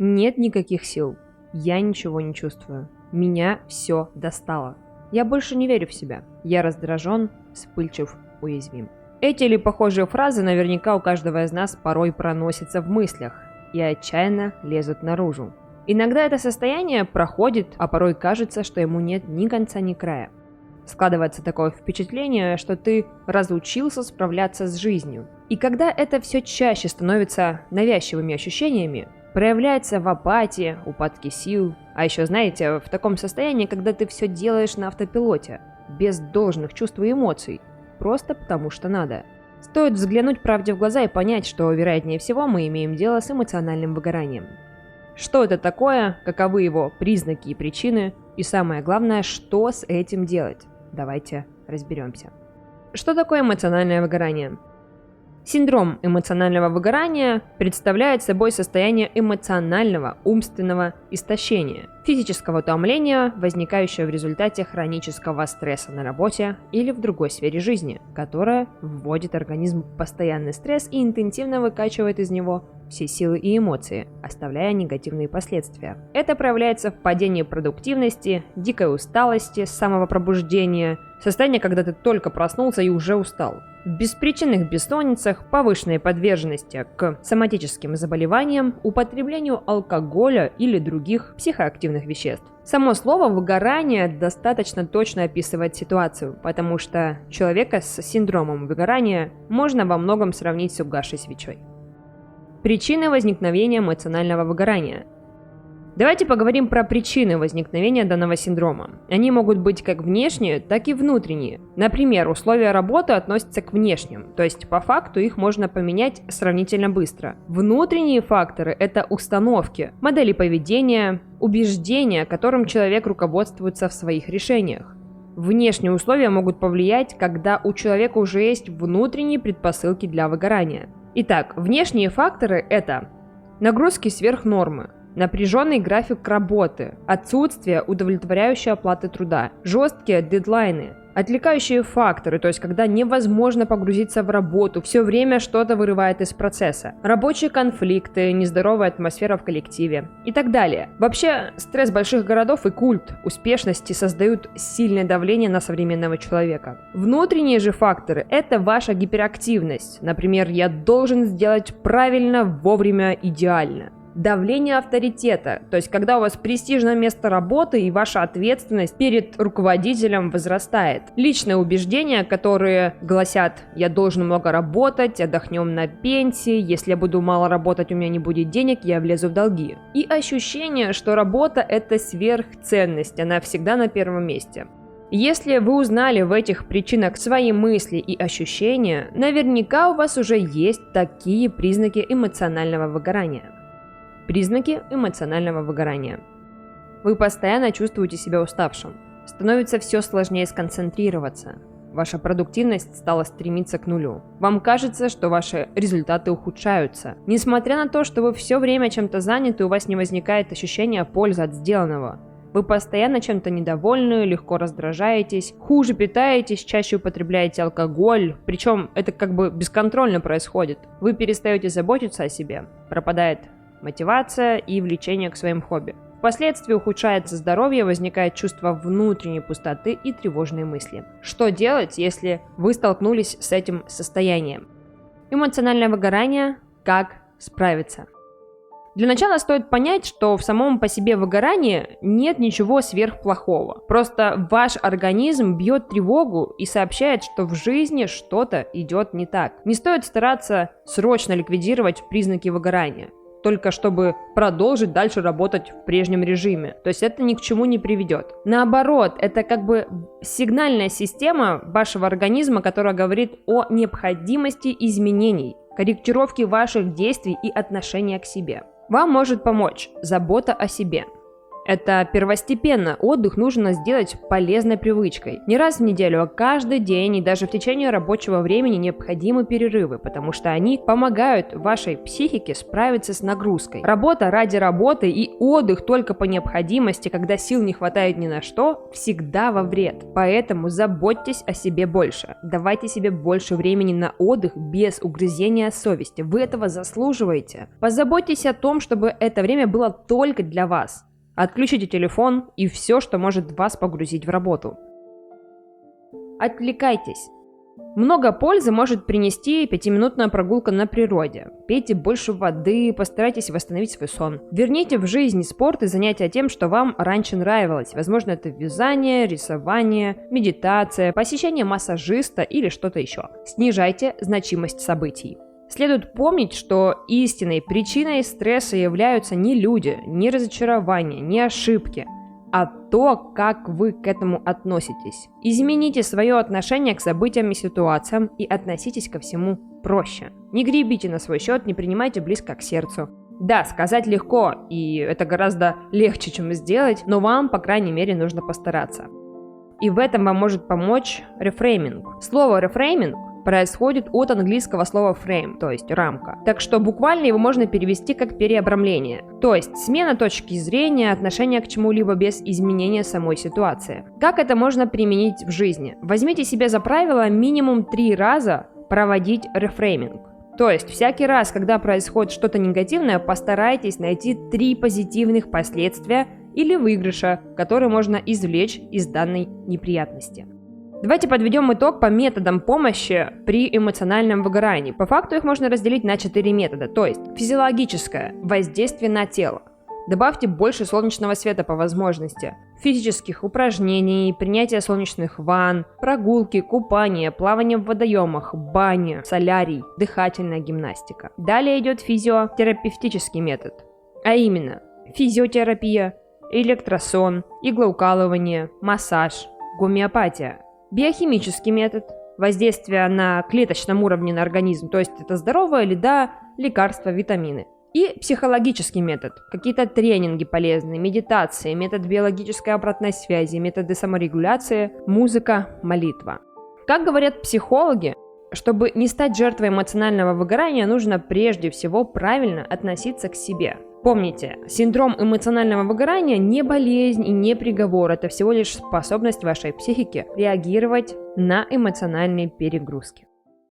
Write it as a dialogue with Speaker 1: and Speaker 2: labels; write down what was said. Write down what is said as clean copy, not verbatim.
Speaker 1: Нет никаких сил. Я ничего не чувствую. Меня все достало. Я больше не верю в себя. Я раздражен, вспыльчив, уязвим. Эти или похожие фразы наверняка у каждого из нас порой проносятся в мыслях и отчаянно лезут наружу. Иногда это состояние проходит, а порой кажется, что ему нет ни конца, ни края. Складывается такое впечатление, что ты разучился справляться с жизнью. И когда это все чаще становится навязчивыми ощущениями, проявляется в апатии, упадке сил, а еще, знаете, в таком состоянии, когда ты все делаешь на автопилоте, без должных чувств и эмоций, просто потому что надо. Стоит взглянуть правде в глаза и понять, что, вероятнее всего, мы имеем дело с эмоциональным выгоранием. Что это такое, каковы его признаки и причины, и самое главное, что с этим делать? Давайте разберемся. Что такое эмоциональное выгорание? Синдром эмоционального выгорания представляет собой состояние эмоционального, умственного истощения, физического утомления, возникающего в результате хронического стресса на работе или в другой сфере жизни, которое вводит организм в постоянный стресс и интенсивно выкачивает из него все силы и эмоции, оставляя негативные последствия. Это проявляется в падении продуктивности, дикой усталости с самого пробуждения, состояние, когда ты только проснулся и уже устал, в беспричинных бессонницах, повышенной подверженности к соматическим заболеваниям, употреблению алкоголя или других психоактивных веществ. Само слово «выгорание» достаточно точно описывает ситуацию, потому что человека с синдромом выгорания можно во многом сравнить с угасшей свечой. Причины возникновения эмоционального выгорания. Давайте поговорим про причины возникновения данного синдрома. Они могут быть как внешние, так и внутренние. Например, условия работы относятся к внешним, то есть по факту их можно поменять сравнительно быстро. Внутренние факторы – это установки, модели поведения, убеждения, которым человек руководствуется в своих решениях. Внешние условия могут повлиять, когда у человека уже есть внутренние предпосылки для выгорания. Итак, внешние факторы – это нагрузки сверх нормы, напряженный график работы, отсутствие удовлетворяющей оплаты труда, жесткие дедлайны, отвлекающие факторы, то есть когда невозможно погрузиться в работу, все время что-то вырывает из процесса, рабочие конфликты, нездоровая атмосфера в коллективе и так далее. Вообще, стресс больших городов и культ успешности создают сильное давление на современного человека. Внутренние же факторы – это ваша гиперактивность. Например, я должен сделать правильно, вовремя, идеально. Давление авторитета, то есть когда у вас престижное место работы и ваша ответственность перед руководителем возрастает. Личные убеждения, которые гласят: я должен много работать, отдохнем на пенсии, если я буду мало работать, у меня не будет денег, я влезу в долги. И ощущение, что работа – это сверхценность, она всегда на первом месте. Если вы узнали в этих причинах свои мысли и ощущения, наверняка у вас уже есть такие признаки эмоционального выгорания. Признаки эмоционального выгорания. Вы постоянно чувствуете себя уставшим. Становится все сложнее сконцентрироваться. Ваша продуктивность стала стремиться к нулю. Вам кажется, что ваши результаты ухудшаются. Несмотря на то, что вы все время чем-то заняты, у вас не возникает ощущения пользы от сделанного. Вы постоянно чем-то недовольны, легко раздражаетесь, хуже питаетесь, чаще употребляете алкоголь, причем это как бы бесконтрольно происходит. Вы перестаете заботиться о себе, пропадает мотивация и влечение к своим хобби. Впоследствии ухудшается здоровье, возникает чувство внутренней пустоты и тревожные мысли. Что делать, если вы столкнулись с этим состоянием? Эмоциональное выгорание. Как справиться? Для начала стоит понять, что в самом по себе выгорании нет ничего сверхплохого. Просто ваш организм бьет тревогу и сообщает, что в жизни что-то идет не так. Не стоит стараться срочно ликвидировать признаки выгорания, только чтобы продолжить дальше работать в прежнем режиме. То есть это ни к чему не приведет. Наоборот, это как бы сигнальная система вашего организма, которая говорит о необходимости изменений, корректировки ваших действий и отношения к себе. Вам может помочь забота о себе. Это первостепенно. Отдых нужно сделать полезной привычкой. Не раз в неделю, а каждый день, и даже в течение рабочего времени необходимы перерывы, потому что они помогают вашей психике справиться с нагрузкой. Работа ради работы и отдых только по необходимости, когда сил не хватает ни на что, всегда во вред. Поэтому заботьтесь о себе больше. Давайте себе больше времени на отдых без угрызения совести. Вы этого заслуживаете. Позаботьтесь о том, чтобы это время было только для вас. Отключите телефон и все, что может вас погрузить в работу. Отвлекайтесь. Много пользы может принести 5-минутная прогулка на природе. Пейте больше воды, постарайтесь восстановить свой сон. Верните в жизнь спорт и занятия тем, что вам раньше нравилось. Возможно, это вязание, рисование, медитация, посещение массажиста или что-то еще. Снижайте значимость событий. Следует помнить, что истинной причиной стресса являются не люди, не разочарования, не ошибки, а то, как вы к этому относитесь. Измените свое отношение к событиям и ситуациям и относитесь ко всему проще. Не гребите на свой счет, не принимайте близко к сердцу. Да, сказать легко, и это гораздо легче, чем сделать, но вам, по крайней мере, нужно постараться. И в этом вам может помочь рефрейминг. Слово рефрейминг происходит от английского слова frame, то есть рамка. Так что буквально его можно перевести как переобрамление, то есть смена точки зрения, отношения к чему-либо без изменения самой ситуации. Как это можно применить в жизни? Возьмите себе за правило минимум 3 раза проводить рефрейминг. То есть всякий раз, когда происходит что-то негативное, постарайтесь найти 3 позитивных последствия или выигрыша, которые можно извлечь из данной неприятности. Давайте подведем итог по методам помощи при эмоциональном выгорании. По факту их можно разделить на 4 метода, то есть физиологическое воздействие на тело. Добавьте больше солнечного света по возможности, физических упражнений, принятие солнечных ванн, прогулки, купание, плавание в водоемах, баня, солярий, дыхательная гимнастика. Далее идет физиотерапевтический метод, а именно физиотерапия, электросон, иглоукалывание, массаж, гомеопатия. Биохимический метод – воздействие на клеточном уровне на организм, то есть это здоровая еда, лекарства, витамины. И психологический метод – какие-то тренинги полезные, медитации, метод биологической обратной связи, методы саморегуляции, музыка, молитва. Как говорят психологи, чтобы не стать жертвой эмоционального выгорания, нужно прежде всего правильно относиться к себе. Помните, синдром эмоционального выгорания не болезнь и не приговор, это всего лишь способность вашей психики реагировать на эмоциональные перегрузки.